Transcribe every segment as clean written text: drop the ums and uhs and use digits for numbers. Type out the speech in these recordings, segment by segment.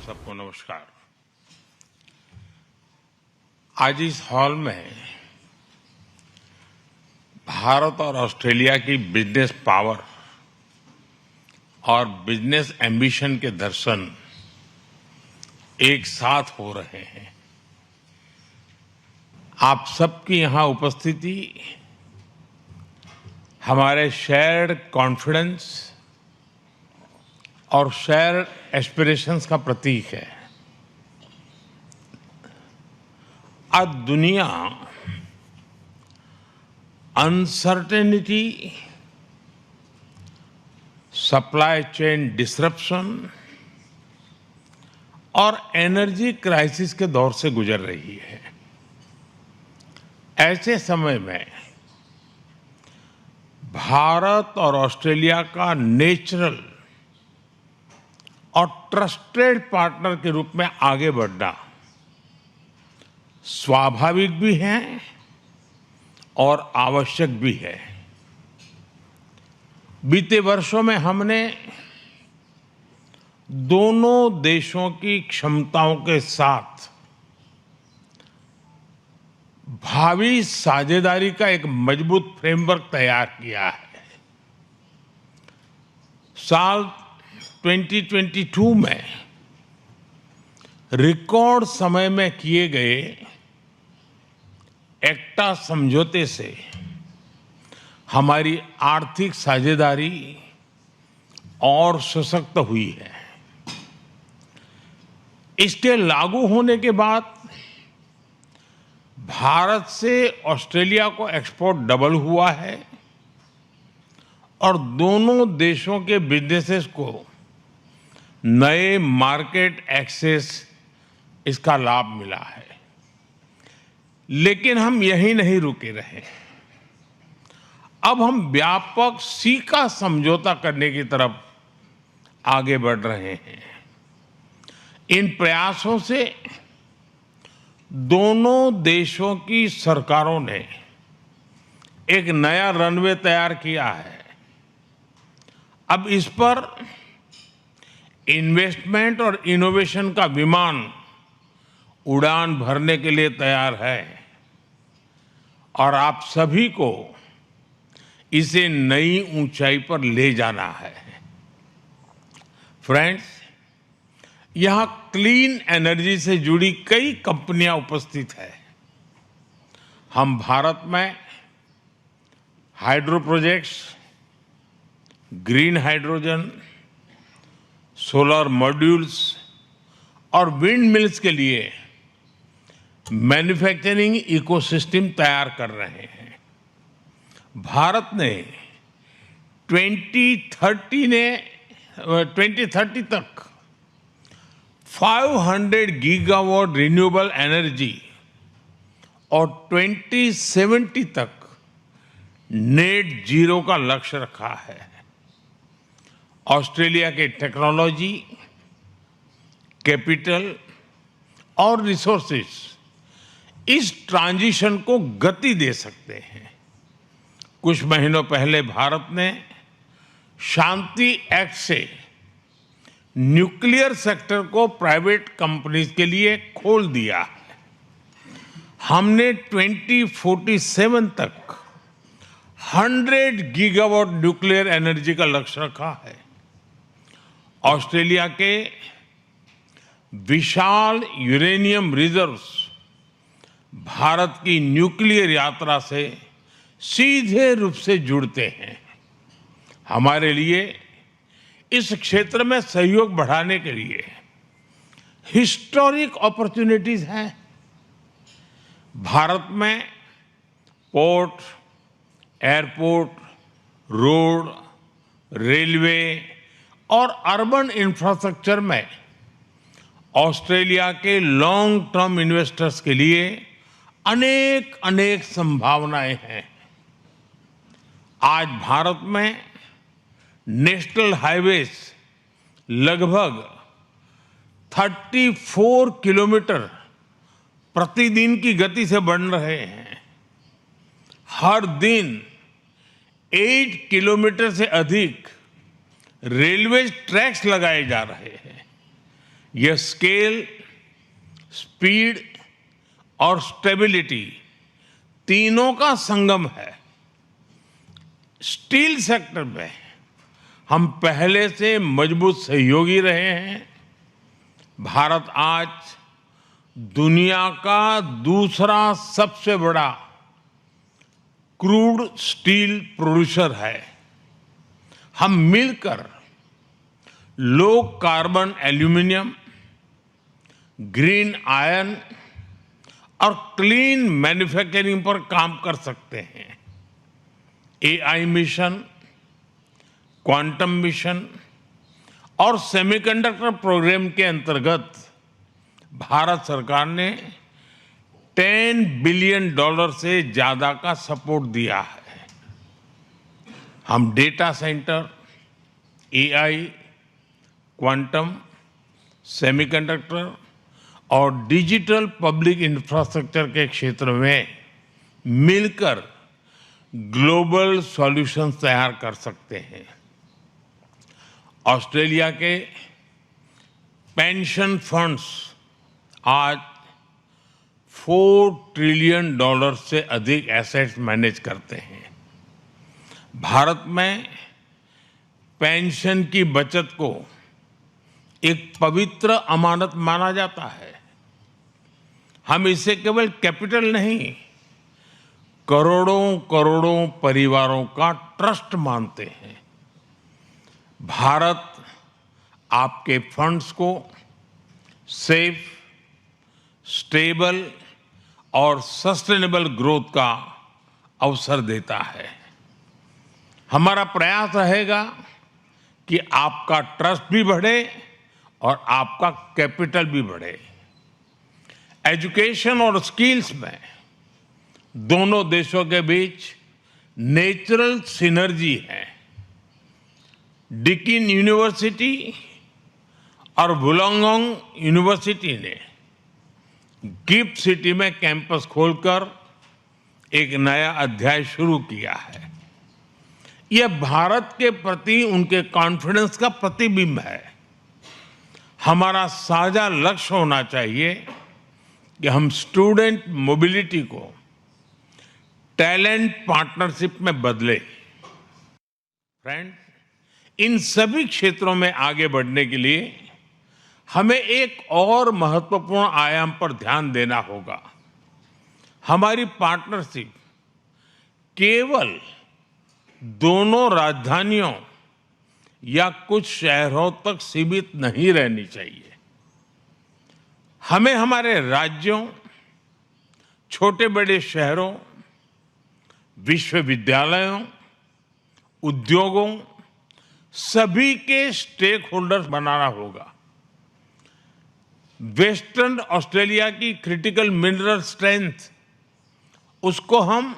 सबको नमस्कार। आज इस हॉल में भारत और ऑस्ट्रेलिया की बिजनेस पावर और बिजनेस एम्बिशन के दर्शन एक साथ हो रहे हैं। आप सबकी यहां उपस्थिति हमारे शेयर्ड कॉन्फिडेंस और शेयर्ड एस्पिरेशंस का प्रतीक है। आज दुनिया अनसर्टेनिटी, सप्लाई चेन डिसरप्शन और एनर्जी क्राइसिस के दौर से गुजर रही है। ऐसे समय में भारत और ऑस्ट्रेलिया का नेचुरल और ट्रस्टेड पार्टनर के रूप में आगे बढ़ना स्वाभाविक भी है और आवश्यक भी है। बीते वर्षों में हमने दोनों देशों की क्षमताओं के साथ भावी साझेदारी का एक मजबूत फ्रेमवर्क तैयार किया है। साल 2022 में रिकॉर्ड समय में किए गए एक्टा समझौते से हमारी आर्थिक साझेदारी और सशक्त हुई है। इसके लागू होने के बाद भारत से ऑस्ट्रेलिया को एक्सपोर्ट डबल हुआ है और दोनों देशों के बिजनेसेस को नए मार्केट एक्सेस इसका लाभ मिला है। लेकिन हम यहीं नहीं रुके रहे। अब हम व्यापक सीका समझौता करने की तरफ आगे बढ़ रहे हैं। इन प्रयासों से दोनों देशों की सरकारों ने एक नया रनवे तैयार किया है। अब इस पर इन्वेस्टमेंट और इनोवेशन का विमान उड़ान भरने के लिए तैयार है और आप सभी को इसे नई ऊंचाई पर ले जाना है। फ्रेंड्स, यहां क्लीन एनर्जी से जुड़ी कई कंपनियां उपस्थित हैं। हम भारत में hydro projects, green hydrogen, solar modules और विंड मिल्स के लिए मैन्युफैक्चरिंग इकोसिस्टम तैयार कर रहे हैं। भारत ने 2030 तक 500 गीगावाट रिन्यूएबल एनर्जी और 2070 तक नेट जीरो का लक्ष्य रखा है। ऑस्ट्रेलिया के टेक्नोलॉजी, कैपिटल और रिसोर्सेज इस ट्रांजिशन को गति दे सकते हैं। कुछ महीनों पहले भारत ने शांति एक्ट से न्यूक्लियर सेक्टर को प्राइवेट कंपनीज के लिए खोल दिया है। हमने 2047 तक 100 गीगावाट न्यूक्लियर एनर्जी का लक्ष्य रखा है। ऑस्ट्रेलिया के विशाल यूरेनियम रिजर्व्स भारत की न्यूक्लियर यात्रा से सीधे रूप से जुड़ते हैं। हमारे लिए इस क्षेत्र में सहयोग बढ़ाने के लिए हिस्टोरिक अपॉर्चुनिटीज हैं। भारत में पोर्ट, एयरपोर्ट, रोड, रेलवे और अर्बन इंफ्रास्ट्रक्चर में ऑस्ट्रेलिया के लॉन्ग टर्म इन्वेस्टर्स के लिए अनेक अनेक संभावनाएं हैं। आज भारत में नेशनल हाईवेज लगभग 34 किलोमीटर प्रतिदिन की गति से बन रहे हैं। हर दिन 8 किलोमीटर से अधिक रेलवे ट्रैक्स लगाए जा रहे हैं, यह स्केल, स्पीड और स्टेबिलिटी तीनों का संगम है। स्टील सेक्टर में हम पहले से मजबूत सहयोगी रहे हैं। भारत आज दुनिया का दूसरा सबसे बड़ा क्रूड स्टील प्रोड्यूसर है। हम मिलकर low carbon aluminium, green iron और क्लीन मैन्युफैक्चरिंग पर काम कर सकते हैं। एआई मिशन, क्वांटम मिशन और सेमीकंडक्टर प्रोग्राम के अंतर्गत भारत सरकार ने $10 बिलियन से ज्यादा का सपोर्ट दिया है। हम data centre, AI, quantum, semiconductor और डिजिटल पब्लिक इंफ्रास्ट्रक्चर के क्षेत्र में मिलकर ग्लोबल सॉल्यूशंस तैयार कर सकते हैं। ऑस्ट्रेलिया के पेंशन फंड्स आज $4 ट्रिलियन से अधिक एसेट्स मैनेज करते हैं। भारत में पेंशन की बचत को एक पवित्र अमानत माना जाता है। हम इसे केवल कैपिटल नहीं, करोड़ों करोड़ों परिवारों का ट्रस्ट मानते हैं। भारत आपके फंड्स को सेफ, स्टेबल और सस्टेनेबल ग्रोथ का अवसर देता है। हमारा प्रयास रहेगा कि आपका ट्रस्ट भी बढ़े और आपका कैपिटल भी बढ़े। एजुकेशन और स्किल्स में दोनों देशों के बीच नेचुरल सिनर्जी है। डिकिन यूनिवर्सिटी और वुलंगडोंग यूनिवर्सिटी ने गिफ्ट सिटी में कैंपस खोलकर एक नया अध्याय शुरू किया है। यह भारत के प्रति उनके कॉन्फिडेंस का प्रतिबिंब है। हमारा साझा लक्ष्य होना चाहिए कि हम स्टूडेंट मोबिलिटी को टैलेंट पार्टनरशिप में बदले। फ्रेंड, इन सभी क्षेत्रों में आगे बढ़ने के लिए हमें एक और महत्वपूर्ण आयाम पर ध्यान देना होगा। हमारी पार्टनरशिप केवल दोनों राजधानियों या कुछ शहरों तक सीमित नहीं रहनी चाहिए। हमें हमारे राज्यों, छोटे बड़े शहरों, विश्वविद्यालयों, उद्योगों, सभी के स्टेक होल्डर्स बनाना होगा। वेस्टर्न ऑस्ट्रेलिया की क्रिटिकल मिनरल स्ट्रेंथ, उसको हम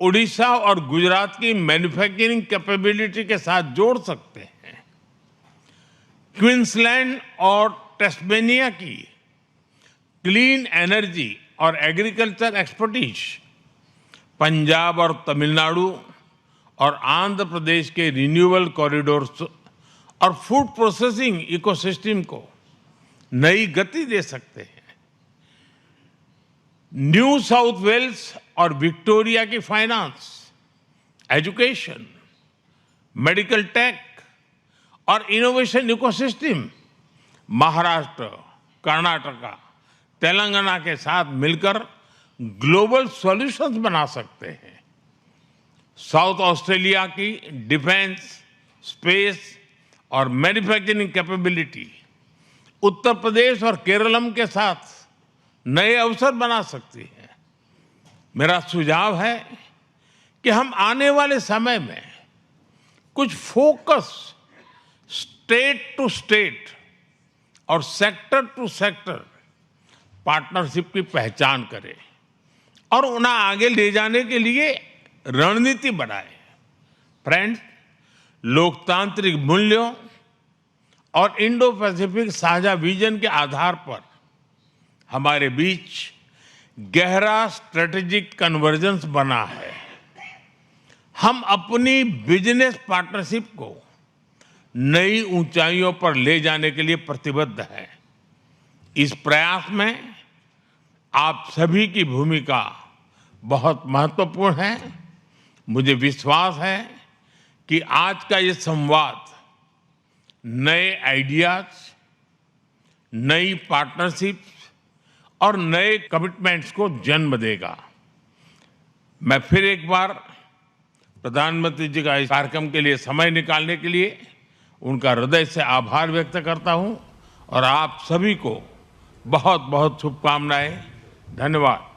उड़ीसा और गुजरात की मैन्युफैक्चरिंग कैपेबिलिटी के साथ जोड़ सकते हैं। क्वींसलैंड और टेस्मेनिया की क्लीन एनर्जी और एग्रीकल्चर एक्सपर्टीज, पंजाब और तमिलनाडु और आंध्र प्रदेश के रिन्यूएबल कॉरिडोर्स और फूड प्रोसेसिंग इकोसिस्टम को नई गति दे सकते हैं। न्यू साउथ वेल्स और विक्टोरिया की फाइनेंस, एजुकेशन, मेडिकल टेक और इनोवेशन इकोसिस्टम महाराष्ट्र, कर्नाटका, तेलंगाना के साथ मिलकर ग्लोबल सॉल्यूशंस बना सकते हैं। साउथ ऑस्ट्रेलिया की डिफेंस, स्पेस और मैन्युफैक्चरिंग कैपेबिलिटी उत्तर प्रदेश और केरलम के साथ नए अवसर बना सकती है। मेरा सुझाव है कि हम आने वाले समय में कुछ फोकस स्टेट टू स्टेट और सेक्टर टू सेक्टर पार्टनरशिप की पहचान करें और उन्हें आगे ले जाने के लिए रणनीति बनाए। फ्रेंड्स, लोकतांत्रिक मूल्यों और इंडो पैसिफिक साझा विजन के आधार पर हमारे बीच गहरा स्ट्रेटेजिक कन्वर्जेंस बना है। हम अपनी बिजनेस पार्टनरशिप को नई ऊंचाइयों पर ले जाने के लिए प्रतिबद्ध है। इस प्रयास में आप सभी की भूमिका बहुत महत्वपूर्ण है। मुझे विश्वास है कि आज का ये संवाद नए आइडियाज, नई पार्टनरशिप्स और नए कमिटमेंट्स को जन्म देगा। मैं फिर एक बार प्रधानमंत्री जी का इस कार्यक्रम के लिए समय निकालने के लिए उनका हृदय से आभार व्यक्त करता हूं और आप सभी को बहुत बहुत शुभकामनाएं। धन्यवाद।